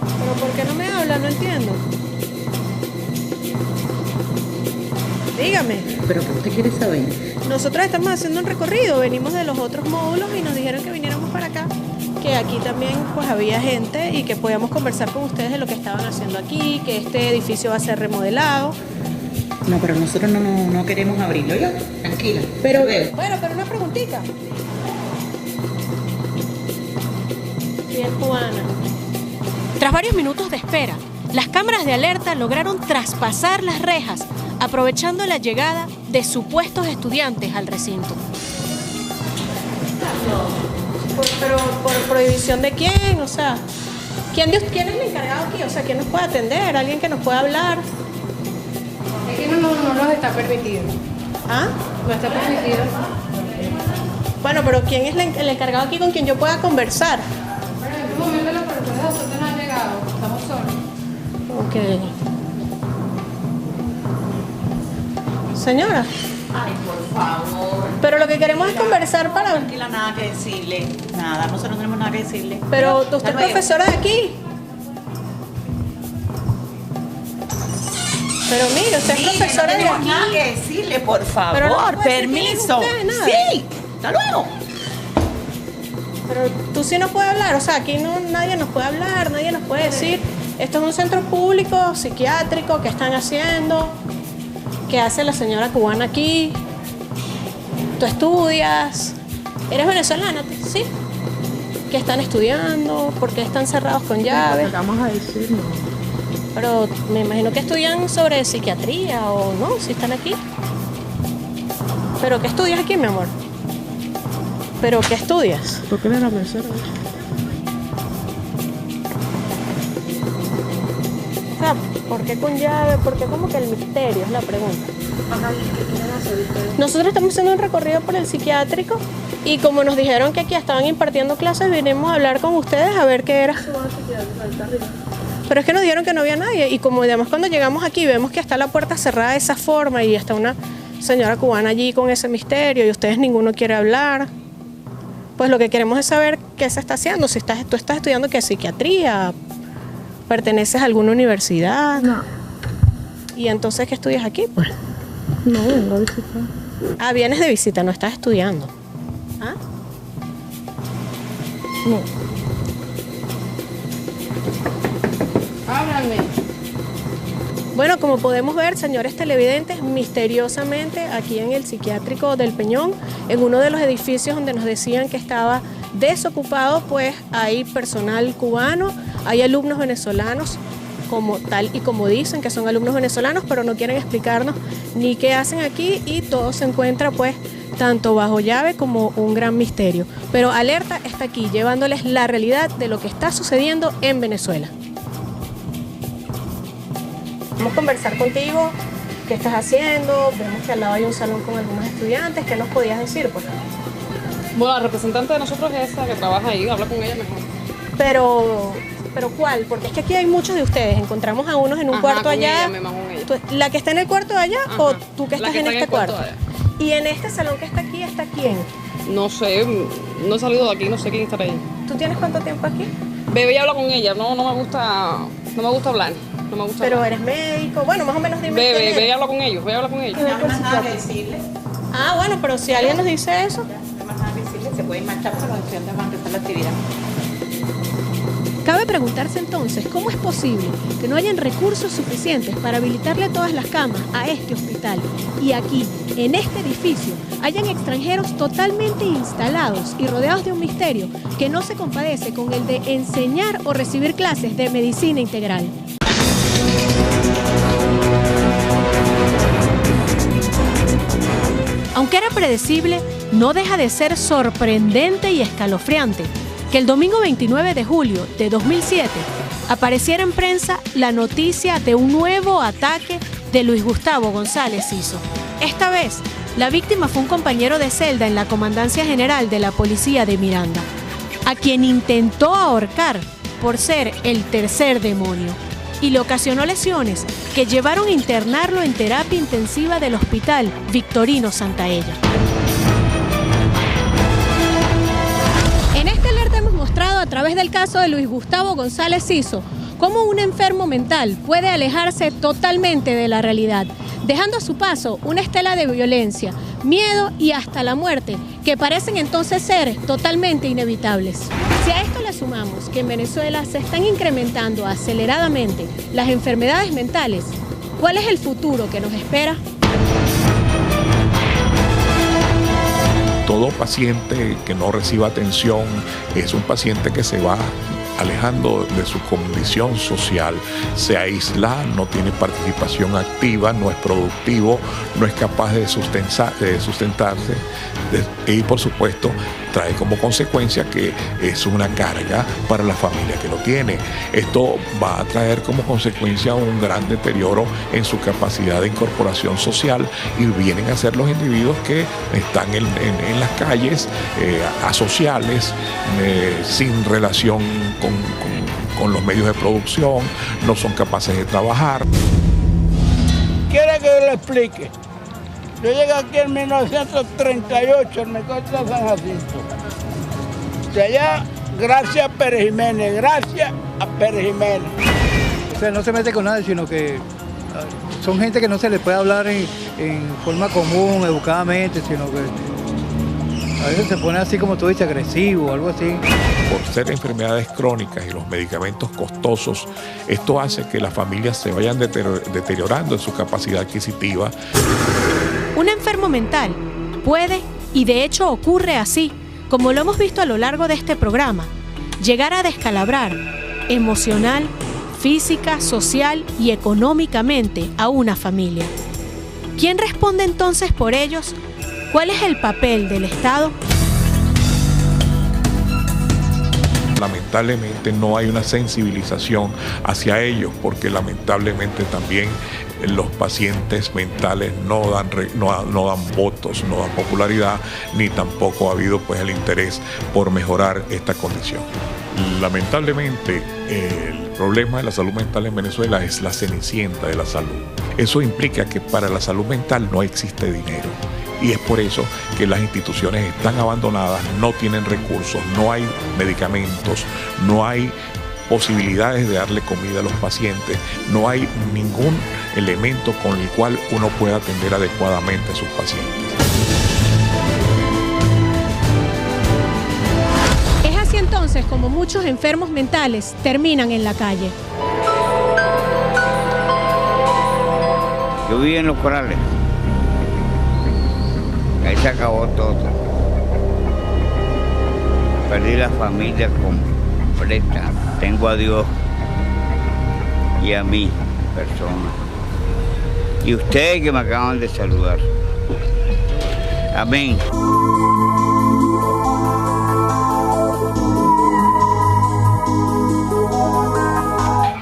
¿Pero por qué no me habla? No entiendo. Dígame. ¿Pero qué usted quiere saber? Nosotros estamos haciendo un recorrido, venimos de los otros módulos y nos dijeron que viniéramos para acá, que aquí también pues había gente y que podíamos conversar con ustedes de lo que estaban haciendo aquí, que este edificio va a ser remodelado. No, pero nosotros no queremos abrirlo, ¿ya? Tranquila. Pero, bueno, pero una preguntita. Sí, es cubana. Tras varios minutos de espera, las cámaras de alerta lograron traspasar las rejas, aprovechando la llegada de supuestos estudiantes al recinto. Pero por prohibición de quién, o sea, ¿quién es el encargado aquí? O sea, ¿quién nos puede atender? ¿Alguien que nos pueda hablar? Es que no nos está permitido. ¿Ah? No está permitido. Bueno, pero ¿quién es el encargado aquí con quien yo pueda conversar? Bueno, en este momento los profesores de asuntos no han llegado, estamos solos. Ok. Señora. Ay, por favor. Pero lo que queremos es conversar para... Tranquila, nada que decirle. Nada, nosotros no tenemos nada que decirle. Pero usted es profesora de aquí. Pero mire, usted es profesora de aquí. Nada que decirle, por favor. Pero no puede decir permiso. quién es usted, nada. Sí, hasta luego. Pero tú sí nos puedes hablar, o sea, aquí no, nadie nos puede hablar, nadie nos puede decir, esto es un centro público, psiquiátrico, ¿qué están haciendo? ¿Qué hace la señora cubana aquí? ¿Tú estudias? ¿Eres venezolana? Sí. ¿Qué están estudiando? ¿Por qué están cerrados con llaves? Vamos a decirlo. Pero me imagino que estudian sobre psiquiatría o no, si están aquí. ¿Pero qué estudias aquí, mi amor? ¿Pero qué estudias? ¿Por qué no era profesora? O sea, ¿por qué con llave? ¿Por qué como que el misterio? Es la pregunta. Ajá, ¿qué quieren hacer ustedes? Nosotros estamos haciendo un recorrido por el psiquiátrico y como nos dijeron que aquí estaban impartiendo clases, vinimos a hablar con ustedes a ver qué era. Pero es que nos dijeron que no había nadie y como además cuando llegamos aquí vemos que está la puerta cerrada de esa forma y está una señora cubana allí con ese misterio y ustedes ninguno quiere hablar. Pues lo que queremos es saber qué se está haciendo, si tú estás estudiando qué psiquiatría, perteneces a alguna universidad. No. ¿Y entonces qué estudias aquí? Pues no, vengo a visitar. Ah, vienes de visita, no estás estudiando. ¿Ah? No. Háblame. Bueno, como podemos ver, señores televidentes, misteriosamente aquí en el psiquiátrico del Peñón, en uno de los edificios donde nos decían que estaba desocupado, pues hay personal cubano, hay alumnos venezolanos, como tal y como dicen que son alumnos venezolanos, pero no quieren explicarnos ni qué hacen aquí y todo se encuentra pues tanto bajo llave como un gran misterio. Pero Alerta está aquí llevándoles la realidad de lo que está sucediendo en Venezuela. Vamos a conversar contigo, qué estás haciendo, vemos que al lado hay un salón con algunos estudiantes, ¿qué nos podías decir? Pues? Bueno, la representante de nosotros es esa que trabaja ahí, habla con ella mejor. Pero ¿cuál? Porque es que aquí hay muchos de ustedes, encontramos a unos en un cuarto allá. ¿La que está en el cuarto de allá o tú que estás en este cuarto? ¿Y en este salón que está aquí, está quién? No sé, no he salido de aquí, no sé quién estará ahí. ¿Tú tienes cuánto tiempo aquí? Bebé, habla con ella, no me gusta No me gusta hablar. No me gusta Pero hablar. eres médico, bueno, más o menos dime. Ve y habla con ellos, ve y habla con ellos. No hay más nada que decirle. Ah, bueno, pero si alguien nos dice eso. No hay más nada que decirle, se pueden marchar para la opción de empezar la actividad. Cabe preguntarse entonces, ¿cómo es posible que no hayan recursos suficientes para habilitarle todas las camas a este hospital y aquí, en este edificio, hayan extranjeros totalmente instalados y rodeados de un misterio que no se compadece con el de enseñar o recibir clases de medicina integral? Aunque era predecible, no deja de ser sorprendente y escalofriante que el domingo 29 de julio de 2007 apareciera en prensa la noticia de un nuevo ataque de Luis Gustavo González Siso. Esta vez, la víctima fue un compañero de celda en la Comandancia General de la Policía de Miranda, a quien intentó ahorcar por ser el tercer demonio, y le ocasionó lesiones que llevaron a internarlo en terapia intensiva del Hospital Victorino Santaella. En este alerta hemos mostrado a través del caso de Luis Gustavo González Siso cómo un enfermo mental puede alejarse totalmente de la realidad, dejando a su paso una estela de violencia, miedo y hasta la muerte, que parecen entonces ser totalmente inevitables. Si a esto le sumamos que en Venezuela se están incrementando aceleradamente las enfermedades mentales, ¿cuál es el futuro que nos espera? Todo paciente que no reciba atención es un paciente que se va alejando de su condición social, se aísla, no tiene participación activa, no es productivo, no es capaz de sustentarse y por supuesto trae como consecuencia que es una carga para la familia que lo tiene. Esto va a traer como consecuencia un gran deterioro en su capacidad de incorporación social y vienen a ser los individuos que están en las calles, asociales, sin relación con los medios de producción, no son capaces de trabajar. ¿Quiere que yo le explique? Yo llegué aquí en 1938 en Mecosta San Jacinto. De allá, gracias a Pérez Jiménez, gracias a Pérez Jiménez. O sea, no se mete con nadie, sino que son gente que no se les puede hablar en forma común, educadamente, sino que a veces se pone así como tú dices, agresivo, algo así. Por ser enfermedades crónicas y los medicamentos costosos, esto hace que las familias se vayan deteriorando en su capacidad adquisitiva. Un enfermo mental puede, y de hecho ocurre así, como lo hemos visto a lo largo de este programa, llegar a descalabrar emocional, física, social y económicamente a una familia. ¿Quién responde entonces por ellos? ¿Cuál es el papel del Estado? Lamentablemente no hay una sensibilización hacia ellos, porque lamentablemente también los pacientes mentales no dan votos, no dan popularidad, ni tampoco ha habido pues el interés por mejorar esta condición. Lamentablemente el problema de la salud mental en Venezuela es la cenicienta de la salud. Eso implica que para la salud mental no existe dinero. Y es por eso que las instituciones están abandonadas, no tienen recursos, no hay medicamentos, no hay posibilidades de darle comida a los pacientes, no hay ningún elemento con el cual uno pueda atender adecuadamente a sus pacientes. Es así entonces como muchos enfermos mentales terminan en la calle. Yo viví en Los Corrales. Ahí se acabó todo. Perdí la familia completa. Tengo a Dios y a mi persona. Y ustedes que me acaban de saludar. Amén.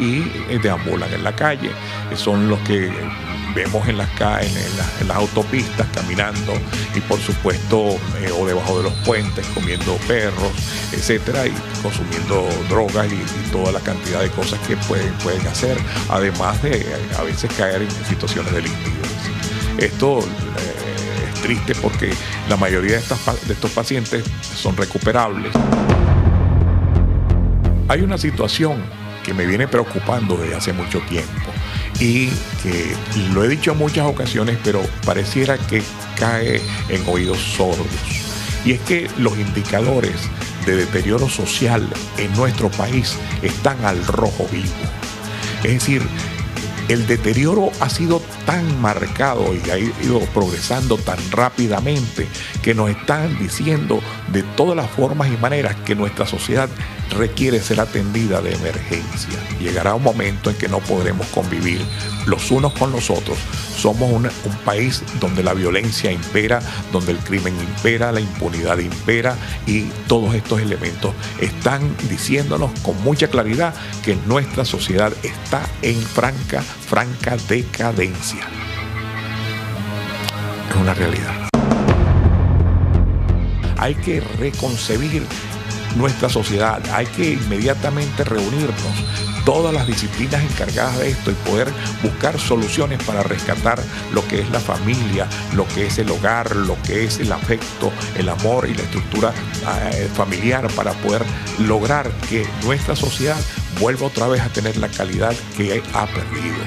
Y deambulan en la calle. Son los que vemos en las autopistas caminando y por supuesto o debajo de los puentes comiendo perros, etcétera, y consumiendo drogas y toda la cantidad de cosas que pueden hacer, además de a veces caer en situaciones delictivas. Esto es triste porque la mayoría de estos pacientes son recuperables. Hay una situación que me viene preocupando desde hace mucho tiempo y que lo he dicho en muchas ocasiones, pero pareciera que cae en oídos sordos. Y es que los indicadores de deterioro social en nuestro país están al rojo vivo. Es decir, el deterioro ha sido tan marcado y ha ido progresando tan rápidamente que nos están diciendo de todas las formas y maneras que nuestra sociedad requiere ser atendida de emergencia. Llegará un momento en que no podremos convivir los unos con los otros. Somos un país donde la violencia impera, donde el crimen impera, la impunidad impera, y todos estos elementos están diciéndonos con mucha claridad que nuestra sociedad está en franca decadencia. Es una realidad. Hay que reconcebir nuestra sociedad, hay que inmediatamente reunirnos todas las disciplinas encargadas de esto y poder buscar soluciones para rescatar lo que es la familia, lo que es el hogar, lo que es el afecto, el amor y la estructura familiar, para poder lograr que nuestra sociedad vuelva otra vez a tener la calidad que ha perdido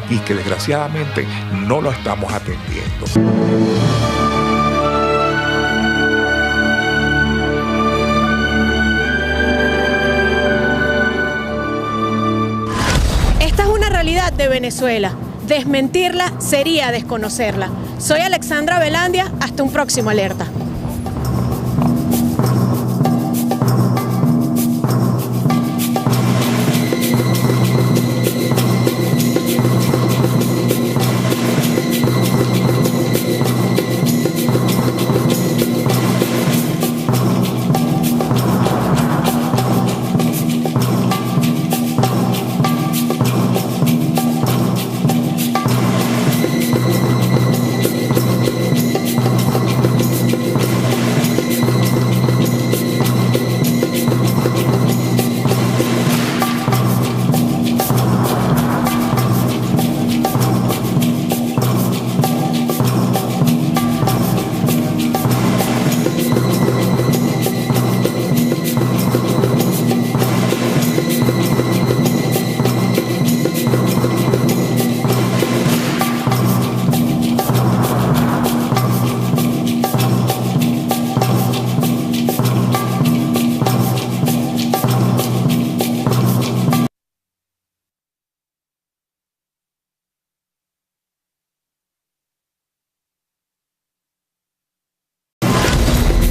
y que desgraciadamente no lo estamos atendiendo. De Venezuela. Desmentirla sería desconocerla. Soy Alexandra Velandia, hasta un próximo Alerta.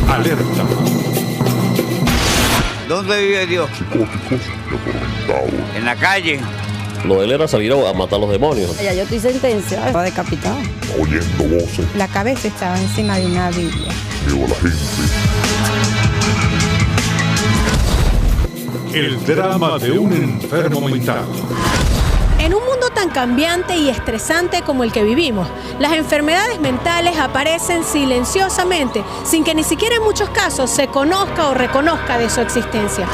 Alerta. ¿Dónde vive Dios? En la calle. Lo de él era salir a matar a los demonios. Ya yo estoy sentenciada, estaba decapitado. Oyendo voces. La cabeza estaba encima de una Biblia. Veo a la gente. El drama de un enfermo mental. En un mundo tan cambiante y estresante como el que vivimos, las enfermedades mentales aparecen silenciosamente, sin que ni siquiera en muchos casos se conozca o reconozca de su existencia.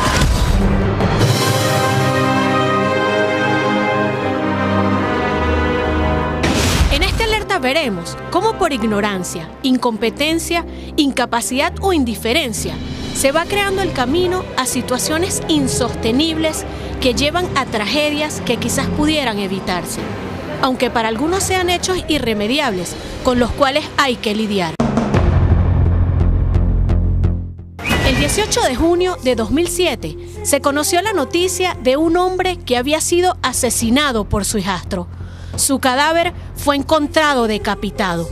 En este Alerta veremos cómo por ignorancia, incompetencia, incapacidad o indiferencia se va creando el camino a situaciones insostenibles que llevan a tragedias que quizás pudieran evitarse, aunque para algunos sean hechos irremediables con los cuales hay que lidiar. El 18 de junio de 2007 se conoció la noticia de un hombre que había sido asesinado por su hijastro. Su cadáver fue encontrado decapitado.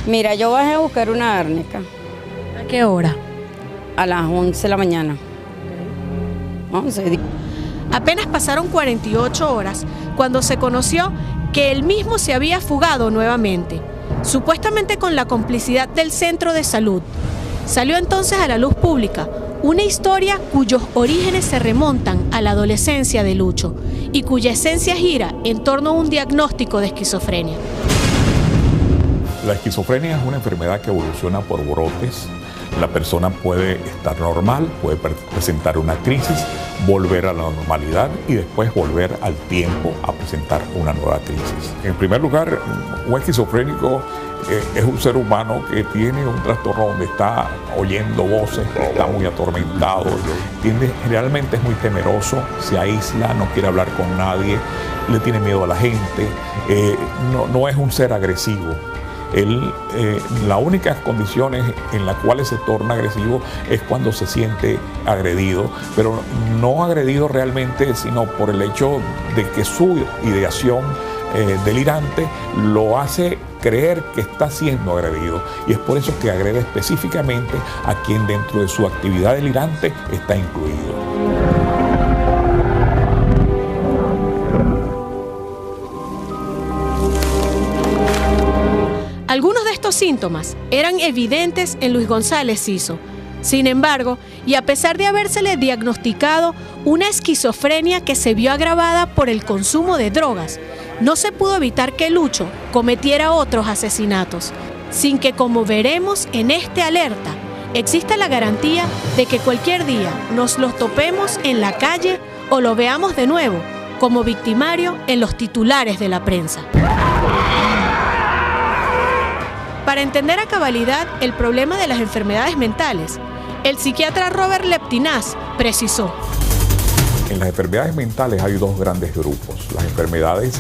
Mira, yo bajé a buscar una árnica. ¿A qué hora? A las 11 de la mañana. 11. Apenas pasaron 48 horas cuando se conoció que él mismo se había fugado nuevamente, supuestamente con la complicidad del centro de salud. Salió entonces a la luz pública una historia cuyos orígenes se remontan a la adolescencia de Lucho y cuya esencia gira en torno a un diagnóstico de esquizofrenia. La esquizofrenia es una enfermedad que evoluciona por brotes. La persona puede estar normal, puede presentar una crisis, volver a la normalidad y después volver al tiempo a presentar una nueva crisis. En primer lugar, un esquizofrénico es un ser humano que tiene un trastorno donde está oyendo voces, está muy atormentado, realmente es muy temeroso, se aísla, no quiere hablar con nadie, le tiene miedo a la gente, no es un ser agresivo. Las únicas condiciones en las cuales se torna agresivo es cuando se siente agredido, pero no agredido realmente, sino por el hecho de que su ideación delirante lo hace creer que está siendo agredido, y es por eso que agrede específicamente a quien dentro de su actividad delirante está incluido. Algunos de estos síntomas eran evidentes en Luis González Ciso. Sin embargo, y a pesar de habérsele diagnosticado una esquizofrenia que se vio agravada por el consumo de drogas, no se pudo evitar que Lucho cometiera otros asesinatos, sin que, como veremos en este alerta, exista la garantía de que cualquier día nos los topemos en la calle o lo veamos de nuevo como victimario en los titulares de la prensa. Para entender a cabalidad el problema de las enfermedades mentales, el psiquiatra Robert Leptinaz precisó: en las enfermedades mentales hay dos grandes grupos, las enfermedades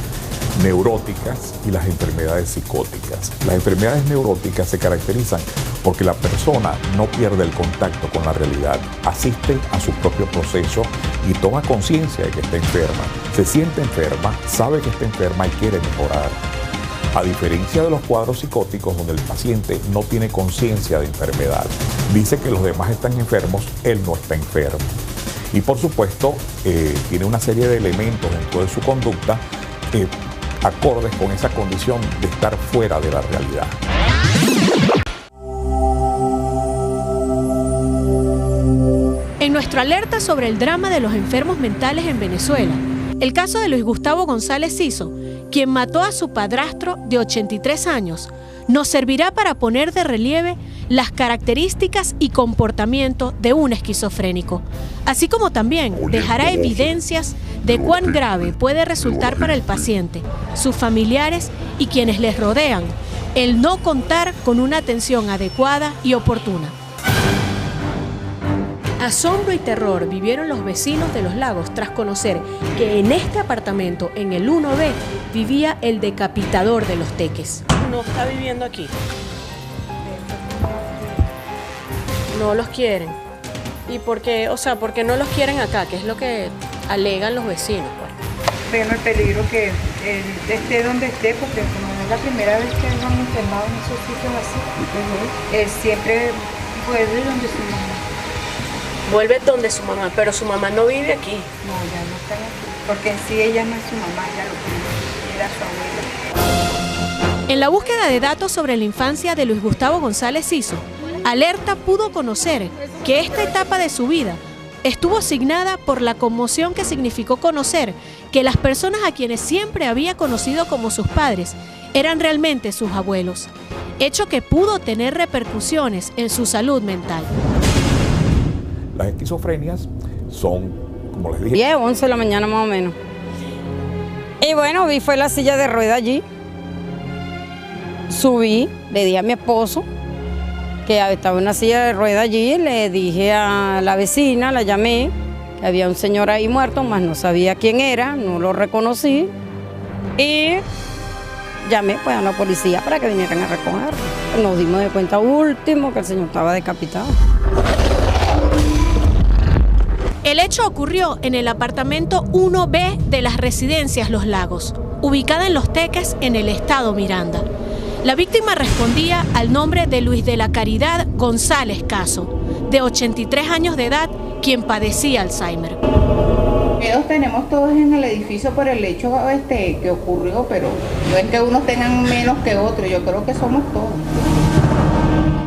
neuróticas y las enfermedades psicóticas. Las enfermedades neuróticas se caracterizan porque la persona no pierde el contacto con la realidad, asiste a su propio proceso y toma conciencia de que está enferma, se siente enferma, sabe que está enferma y quiere mejorar. A diferencia de los cuadros psicóticos donde el paciente no tiene conciencia de enfermedad, dice que los demás están enfermos, él no está enfermo. Y por supuesto, tiene una serie de elementos dentro de su conducta acordes con esa condición de estar fuera de la realidad. En nuestra alerta sobre el drama de los enfermos mentales en Venezuela, el caso de Luis Gustavo González Ciso, quien mató a su padrastro de 83 años, nos servirá para poner de relieve las características y comportamientos de un esquizofrénico, así como también dejará evidencias de cuán grave puede resultar para el paciente, sus familiares y quienes les rodean el no contar con una atención adecuada y oportuna. Asombro y terror vivieron los vecinos de Los Lagos tras conocer que en este apartamento, en el 1B, vivía el decapitador de Los Teques. No está viviendo aquí. No los quieren. ¿Y por qué? O sea, ¿por qué no los quieren acá? ¿Qué es lo que alegan los vecinos? Pues? Vemos el peligro que él esté donde esté, porque como no es la primera vez que lo han internado en esos sitios así, él siempre vuelve donde su mamá. Vuelve donde su mamá, pero su mamá no vive aquí. No, ya no está aquí, porque en sí ella no es su mamá, ya lo que era su abuela. En la búsqueda de datos sobre la infancia de Luis Gustavo González Ciso, Alerta pudo conocer que esta etapa de su vida estuvo signada por la conmoción que significó conocer que las personas a quienes siempre había conocido como sus padres eran realmente sus abuelos, hecho que pudo tener repercusiones en su salud mental. Las esquizofrenias son, como les dije, 10, 11 de la mañana más o menos. Y bueno, vi fue la silla de rueda allí. Subí, le di a mi esposo que estaba una silla de rueda allí, le dije a la vecina, la llamé, que había un señor ahí muerto, mas no sabía quién era, no lo reconocí, y llamé pues a la policía para que vinieran a recogerlo. Nos dimos de cuenta último que el señor estaba decapitado. El hecho ocurrió en el apartamento 1B de las residencias Los Lagos, ubicada en Los Teques, en el estado Miranda. La víctima respondía al nombre de Luis de la Caridad González Caso, de 83 años de edad, quien padecía Alzheimer. Miedos tenemos todos en el edificio por el hecho que ocurrió, pero no es que unos tengan menos que otros, yo creo que somos todos.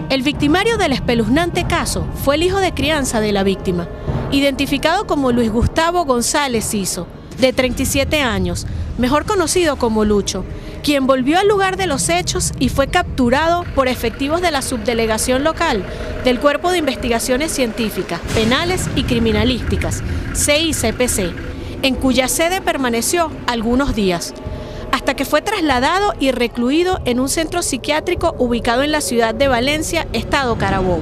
El victimario del espeluznante caso fue el hijo de crianza de la víctima, identificado como Luis Gustavo González Ciso, de 37 años, mejor conocido como Lucho, quien volvió al lugar de los hechos y fue capturado por efectivos de la subdelegación local del Cuerpo de Investigaciones Científicas, Penales y Criminalísticas, CICPC, en cuya sede permaneció algunos días, hasta hasta que fue trasladado y recluido en un centro psiquiátrico ubicado en la ciudad de Valencia, estado Carabobo.